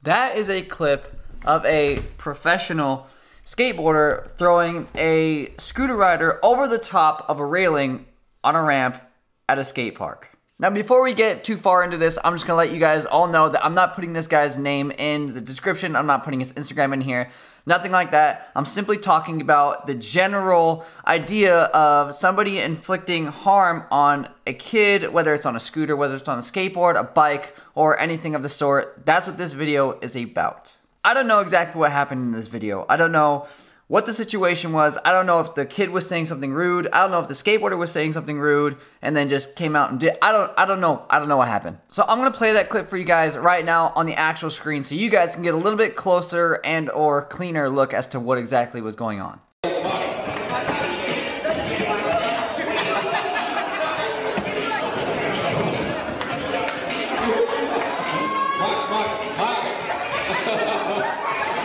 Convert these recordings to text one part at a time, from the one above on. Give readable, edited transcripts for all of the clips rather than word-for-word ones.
That is a clip of a professional skateboarder throwing a scooter rider over the top of a railing on a ramp at a skate park. Now, before we get too far into this, I'm just gonna let you guys all know that I'm not putting this guy's name in the description. I'm not putting his Instagram in here. Nothing like that. I'm simply talking about the general idea of somebody inflicting harm on a kid, whether it's on a scooter, whether it's on a skateboard, a bike, or anything of the sort. That's what this video is about. I don't know exactly what happened in this video. I don't know what the situation was. I don't know if the kid was saying something rude. I don't know if the skateboarder was saying something rude and then just came out and did. I don't know. I don't know what happened. So I'm gonna play that clip for you guys right now on the actual screen so you guys can get a little bit closer and or cleaner look as to what exactly was going on.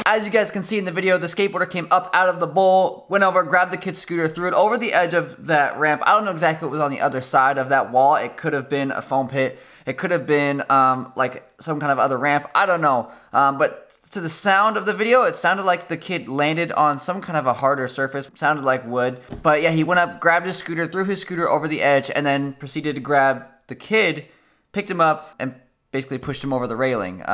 As you guys can see in the video, the skateboarder came up out of the bowl, went over, grabbed the kid's scooter, threw it over the edge of that ramp. I don't know exactly what was on the other side of that wall. It could have been a foam pit. It could have been like some kind of other ramp. I don't know. But to the sound of the video, it sounded like the kid landed on some kind of a harder surface. It sounded like wood. But yeah, he went up, grabbed his scooter, threw his scooter over the edge, and then proceeded to grab the kid, picked him up, and basically pushed him over the railing.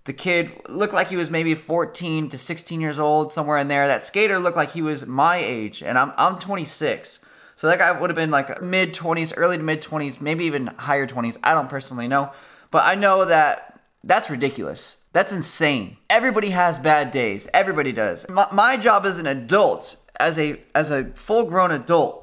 The kid looked like he was maybe 14 to 16 years old, somewhere in there. That skater looked like he was my age, and I'm 26. So that guy would have been like mid-20s, early to mid-20s, maybe even higher 20s. I don't personally know. But I know that that's ridiculous. That's insane. Everybody has bad days. Everybody does. My job as an adult, as a full-grown adult,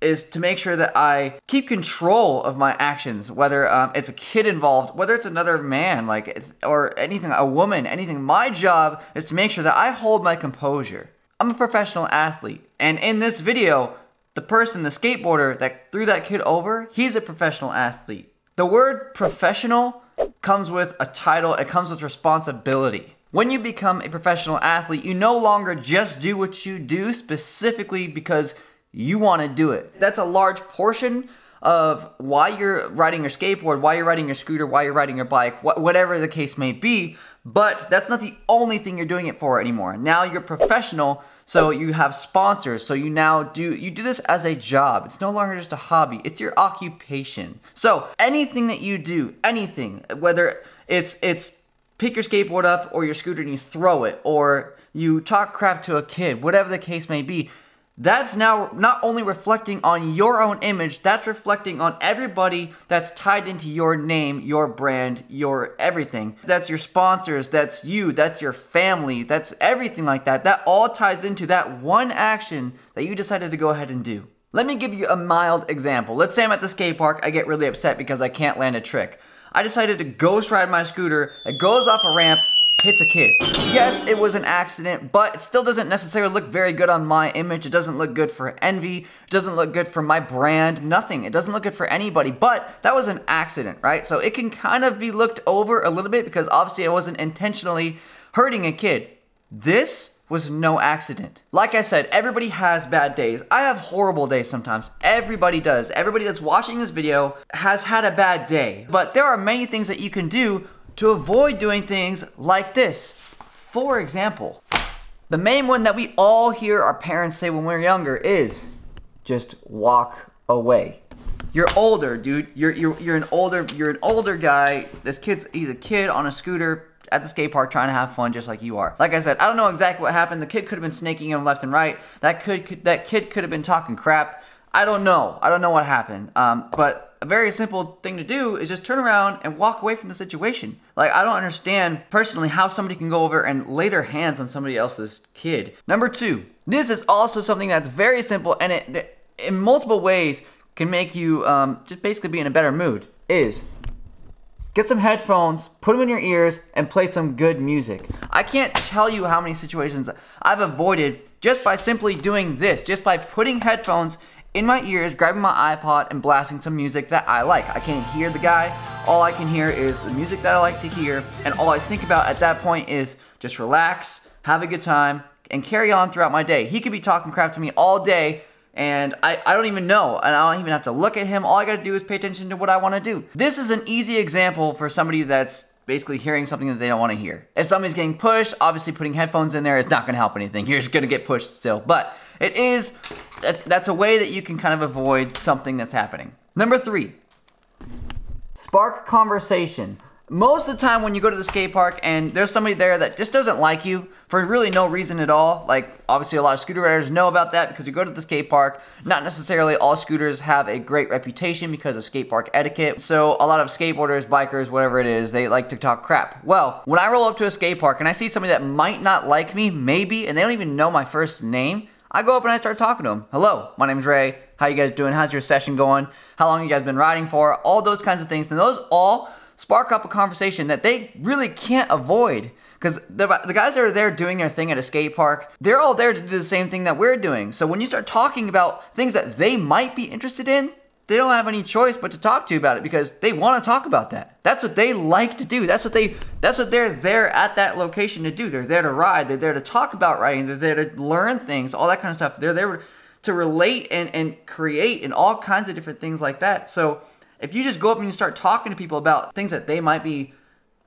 is to make sure that I keep control of my actions, whether it's a kid involved, whether it's another man, like, or anything, a woman, anything. My job is to make sure that I hold my composure. I'm a professional athlete, and in this video, the person, the skateboarder that threw that kid over, he's a professional athlete. The word professional comes with a title, it comes with responsibility. When you become a professional athlete, you no longer just do what you do specifically because you want to do it. That's a large portion of why you're riding your skateboard, why you're riding your scooter, why you're riding your bike, whatever the case may be, but that's not the only thing you're doing it for anymore. Now you're professional, so you have sponsors, so you do this as a job. It's no longer just a hobby, it's your occupation. So anything that you do, anything, whether it's pick your skateboard up or your scooter and you throw it, or you talk crap to a kid, whatever the case may be, that's now not only reflecting on your own image, that's reflecting on everybody that's tied into your name, your brand, your everything. That's your sponsors, that's you, that's your family, that's everything like that. That all ties into that one action that you decided to go ahead and do. Let me give you a mild example. Let's say I'm at the skate park, I get really upset because I can't land a trick. I decided to ghost ride my scooter, it goes off a ramp, hits a kid. Yes, it was an accident, but it still doesn't necessarily look very good on my image. It doesn't look good for envy. It doesn't look good for my brand. Nothing. It doesn't look good for anybody, but that was an accident, right? So it can kind of be looked over a little bit because obviously I wasn't intentionally hurting a kid. This was no accident. Like I said, everybody has bad days. I have horrible days sometimes. Everybody does. Everybody that's watching this video has had a bad day. But there are many things that you can do to avoid doing things like this. For example, the main one that we all hear our parents say when we're younger is just walk away. You're older, dude. You're an older guy. He's a kid on a scooter at the skate park trying to have fun just like you are. Like I said, I don't know exactly what happened. The kid could have been snaking him left and right. That kid could have been talking crap. I don't know. I don't know what happened. But a very simple thing to do is just turn around and walk away from the situation. Like, I don't understand personally how somebody can go over and lay their hands on somebody else's kid. Number two, this is also something that's very simple and it in multiple ways can make you just basically be in a better mood, is get some headphones, put them in your ears, and play some good music. I can't tell you how many situations I've avoided just by simply doing this, just by putting headphones in my ears, grabbing my iPod, and blasting some music that I like. I can't hear the guy. All I can hear is the music that I like to hear, and all I think about at that point is just relax, have a good time, and carry on throughout my day. He could be talking crap to me all day, and I don't even know, and I don't even have to look at him. All I gotta do is pay attention to what I wanna do. This is an easy example for somebody that's basically hearing something that they don't want to hear. If somebody's getting pushed, obviously putting headphones in there is not going to help anything. You're just going to get pushed still. But it is, that's a way that you can kind of avoid something that's happening. Number 3, spark conversation. Most of the time when you go to the skate park and there's somebody there that just doesn't like you for really no reason at all, like obviously a lot of scooter riders know about that because you go to the skate park, not necessarily all scooters have a great reputation because of skate park etiquette. So a lot of skateboarders, bikers, whatever it is, they like to talk crap. Well, when I roll up to a skate park and I see somebody that might not like me, maybe, and they don't even know my first name, I go up and I start talking to them. Hello, my name's Ray. How you guys doing? How's your session going? How long you guys been riding for? All those kinds of things. And those all spark up a conversation that they really can't avoid. Because the guys that are there doing their thing at a skate park, they're all there to do the same thing that we're doing. So when you start talking about things that they might be interested in, they don't have any choice but to talk to you about it because they want to talk about that. That's what they like to do. That's what they're there at that location to do. They're there to ride. They're there to talk about riding. They're there to learn things, all that kind of stuff. They're there to relate and create and all kinds of different things like that. So if you just go up and you start talking to people about things that they might be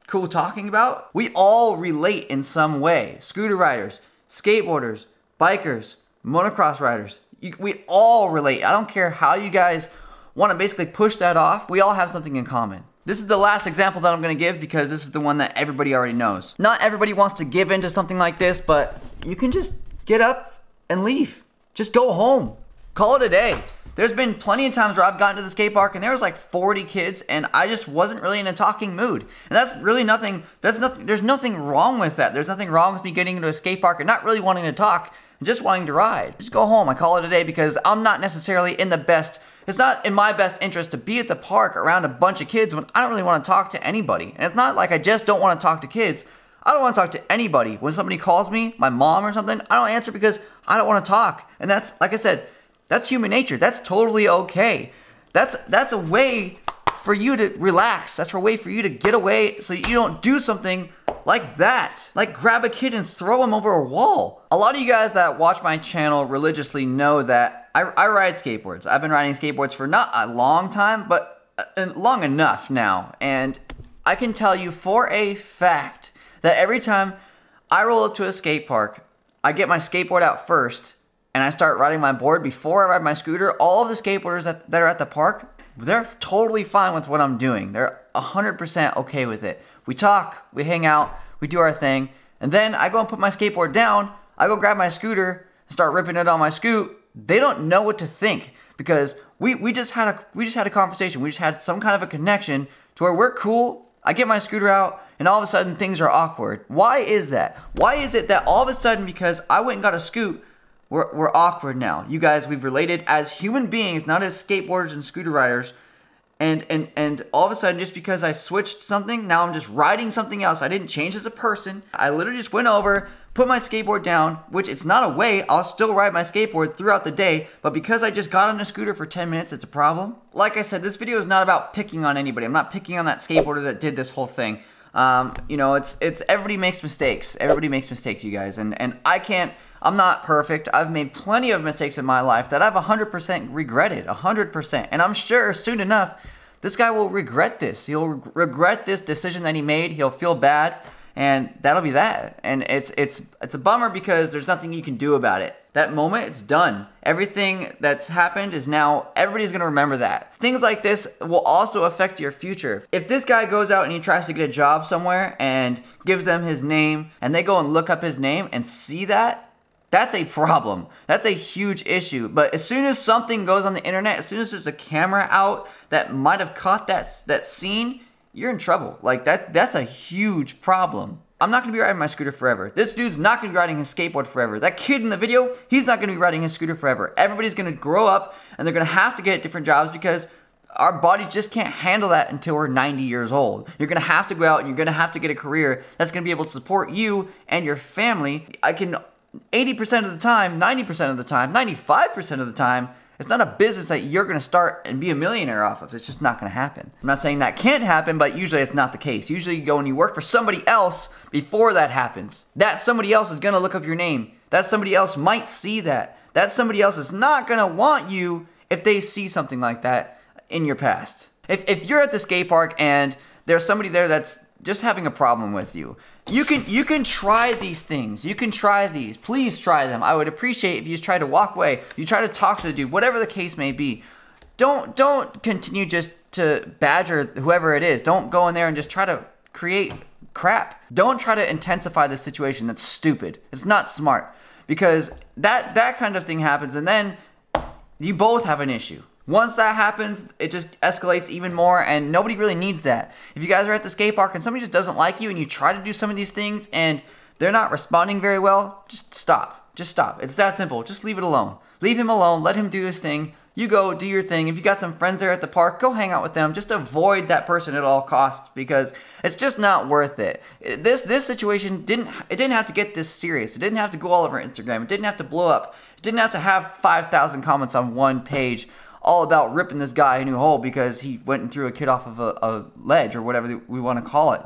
cool talking about, we all relate in some way. Scooter riders, skateboarders, bikers, motocross riders, we all relate. I don't care how you guys want to basically push that off. We all have something in common. This is the last example that I'm going to give because this is the one that everybody already knows. Not everybody wants to give into something like this, but you can just get up and leave. Just go home. Call it a day. There's been plenty of times where I've gotten to the skate park and there was like 40 kids and I just wasn't really in a talking mood. And that's really nothing, there's nothing wrong with that. There's nothing wrong with me getting into a skate park and not really wanting to talk and just wanting to ride. Just go home. I call it a day because I'm not necessarily in the best, it's not in my best interest to be at the park around a bunch of kids when I don't really want to talk to anybody. And it's not like I just don't want to talk to kids. I don't want to talk to anybody. When somebody calls me, my mom or something, I don't answer because I don't want to talk. And that's, like I said, that's human nature. That's totally okay. That's a way for you to relax. That's a way for you to get away so you don't do something like that. Like grab a kid and throw him over a wall. A lot of you guys that watch my channel religiously know that I ride skateboards. I've been riding skateboards for not a long time, but long enough now. And I can tell you for a fact that every time I roll up to a skate park, I get my skateboard out first and I start riding my board before I ride my scooter. All of the skateboarders that are at the park, they're totally fine with what I'm doing. They're 100% okay with it. We talk, we hang out, we do our thing, and then I go and put my skateboard down, I go grab my scooter, and start ripping it on my scoot. They don't know what to think because we just had a conversation. We just had some kind of a connection to where we're cool. I get my scooter out, and all of a sudden things are awkward. Why is that? Why is it that all of a sudden, because I went and got a scoot, we're awkward now? You guys, we've related as human beings, not as skateboarders and scooter riders. And all of a sudden, just because I switched something, now I'm just riding something else. I didn't change as a person. I literally just went over, put my skateboard down, which it's not a way. I'll still ride my skateboard throughout the day, but because I just got on a scooter for 10 minutes, it's a problem. Like I said, this video is not about picking on anybody. I'm not picking on that skateboarder that did this whole thing. You know, it's everybody makes mistakes. Everybody makes mistakes, you guys. And I'm not perfect. I've made plenty of mistakes in my life that I've 100% regretted, 100%. And I'm sure soon enough, this guy will regret this. He'll regret this decision that he made. He'll feel bad, and that'll be that. And it's a bummer because there's nothing you can do about it. That moment, it's done. Everything that's happened is now, everybody's gonna remember that. Things like this will also affect your future. If this guy goes out and he tries to get a job somewhere and gives them his name, and they go and look up his name and see that, that's a problem. That's a huge issue. But as soon as something goes on the internet, as soon as there's a camera out that might have caught that scene, you're in trouble. Like that's a huge problem. I'm not gonna be riding my scooter forever. This dude's not gonna be riding his skateboard forever. That kid in the video, he's not gonna be riding his scooter forever. Everybody's gonna grow up and they're gonna have to get different jobs because our bodies just can't handle that until we're 90 years old. You're gonna have to go out and you're gonna have to get a career that's gonna be able to support you and your family. 80% of the time, 90% of the time, 95% of the time, it's not a business that you're gonna start and be a millionaire off of. It's just not gonna happen. I'm not saying that can't happen, but usually it's not the case. Usually you go and you work for somebody else before that happens. That somebody else is gonna look up your name. That somebody else might see that. That somebody else is not gonna want you if they see something like that in your past. If you're at the skate park and there's somebody there that's just having a problem with you. You can try these things. You can try these. Please try them. I would appreciate if you just try to walk away. You try to talk to the dude, whatever the case may be. Don't continue just to badger whoever it is. Don't go in there and just try to create crap. Don't try to intensify the situation. That's stupid. It's not smart, because that kind of thing happens, and then you both have an issue. Once that happens, it just escalates even more, and nobody really needs that. If you guys are at the skate park and somebody just doesn't like you and you try to do some of these things and they're not responding very well, just stop. Just stop. It's that simple. Just leave it alone. Leave him alone. Let him do his thing. You go do your thing. If you got some friends there at the park, go hang out with them. Just avoid that person at all costs, because it's just not worth it. This situation didn't have to get this serious. It didn't have to go all over Instagram. It didn't have to blow up. It didn't have to have 5,000 comments on one page all about ripping this guy a new hole because he went and threw a kid off of a ledge, or whatever we want to call it.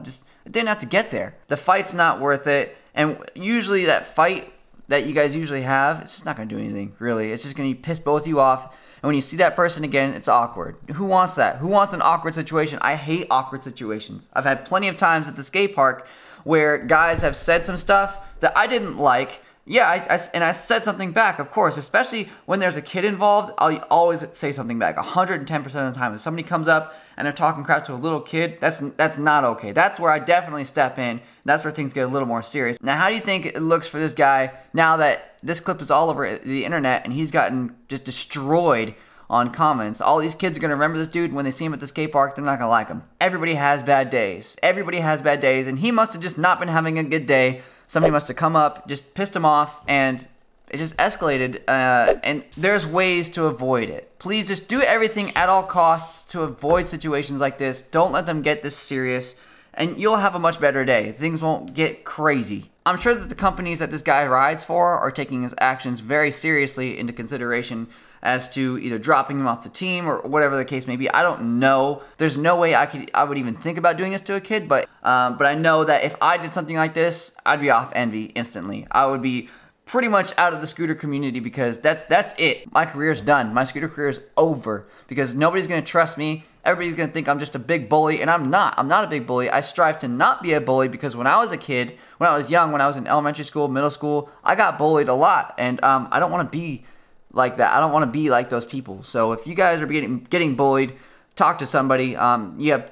It didn't have to get there. The fight's not worth it, and usually that fight that you guys usually have, it's just not going to do anything, really. It's just going to piss both of you off, and when you see that person again, it's awkward. Who wants that? Who wants an awkward situation? I hate awkward situations. I've had plenty of times at the skate park where guys have said some stuff that I didn't like. Yeah, I said something back, of course, especially when there's a kid involved. I'll always say something back 110% of the time. If somebody comes up and they're talking crap to a little kid, that's not okay. That's where I definitely step in. That's where things get a little more serious. Now, how do you think it looks for this guy now that this clip is all over the internet and he's gotten just destroyed on comments? All these kids are going to remember this dude. When they see him at the skate park, they're not going to like him. Everybody has bad days. Everybody has bad days, and he must have just not been having a good day. Somebody must have come up, just pissed him off, and it just escalated, and there's ways to avoid it. Please just do everything at all costs to avoid situations like this. Don't let them get this serious, and you'll have a much better day. Things won't get crazy. I'm sure that the companies that this guy rides for are taking his actions very seriously into consideration as to either dropping him off the team or whatever the case may be. I don't know. There's no way I would even think about doing this to a kid, but I know that if I did something like this, I'd be off Envy instantly. I would be pretty much out of the scooter community, because that's it. My career's done. My scooter career is over, because nobody's going to trust me. Everybody's going to think I'm just a big bully, and I'm not. I'm not a big bully. I strive to not be a bully, because when I was a kid, when I was young, when I was in elementary school, middle school, I got bullied a lot, and I don't want to be like that. I don't want to be like those people. So if you guys are getting bullied, talk to somebody.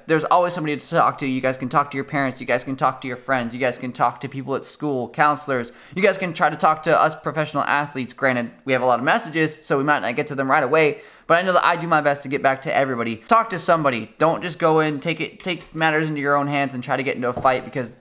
There's always somebody to talk to. You guys can talk to your parents. You guys can talk to your friends. You guys can talk to people at school, counselors. You guys can try to talk to us professional athletes. Granted, we have a lot of messages, so we might not get to them right away, but I know that I do my best to get back to everybody. Talk to somebody. Don't just go in, take matters into your own hands and try to get into a fight, because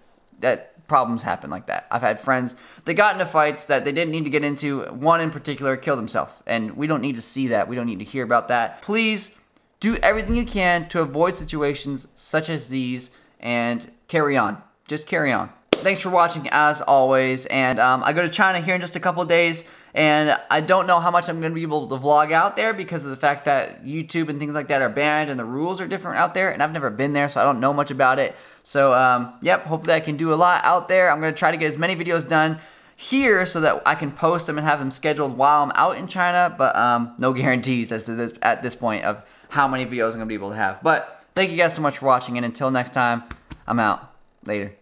problems happen like that. I've had friends that got into fights that they didn't need to get into. One in particular killed himself, and we don't need to see that. We don't need to hear about that. Please do everything you can to avoid situations such as these, and carry on. Just carry on. Thanks for watching, as always, and I go to China here in just a couple of days, and I don't know how much I'm going to be able to vlog out there because of the fact that YouTube and things like that are banned and the rules are different out there, and I've never been there, so I don't know much about it. So, yep, hopefully I can do a lot out there. I'm going to try to get as many videos done here so that I can post them and have them scheduled while I'm out in China, but no guarantees as to this, at this point, of how many videos I'm going to be able to have. But thank you guys so much for watching, and until next time, I'm out. Later.